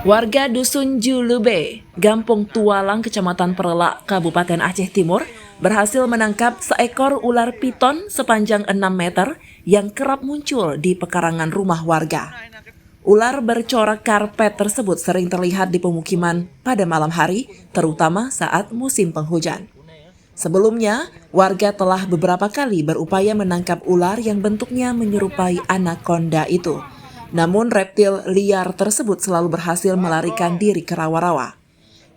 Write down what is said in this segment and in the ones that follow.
Warga Dusun Julube, Gampung Tualang, Kecamatan Perelak, Kabupaten Aceh Timur, berhasil menangkap seekor ular piton sepanjang 6 meter yang kerap muncul di pekarangan rumah warga. Ular bercorak karpet tersebut sering terlihat di pemukiman pada malam hari, terutama saat musim penghujan. Sebelumnya, warga telah beberapa kali berupaya menangkap ular yang bentuknya menyerupai anaconda itu. Namun reptil liar tersebut selalu berhasil melarikan diri ke rawa-rawa.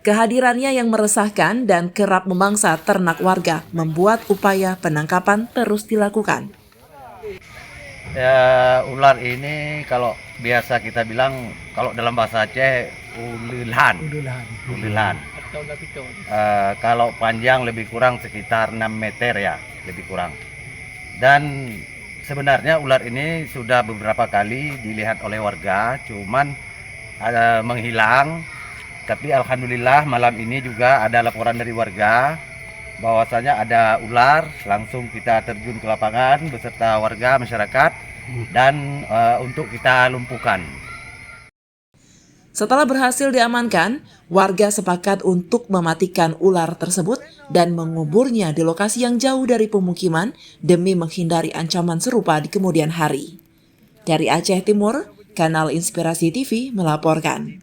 Kehadirannya yang meresahkan dan kerap memangsa ternak warga membuat upaya penangkapan terus dilakukan. Ya, ular ini kalau biasa kita bilang, kalau dalam bahasa Aceh ulilan. Kalau panjang lebih kurang sekitar 6 meter ya, lebih kurang. Dan sebenarnya ular ini sudah beberapa kali dilihat oleh warga, cuman menghilang. Tapi alhamdulillah malam ini juga ada laporan dari warga bahwasanya ada ular. Langsung kita terjun ke lapangan beserta warga masyarakat dan untuk kita lumpuhkan. Setelah berhasil diamankan, warga sepakat untuk mematikan ular tersebut dan menguburnya di lokasi yang jauh dari pemukiman demi menghindari ancaman serupa di kemudian hari. Dari Aceh Timur, Kanal Inspirasi TV melaporkan.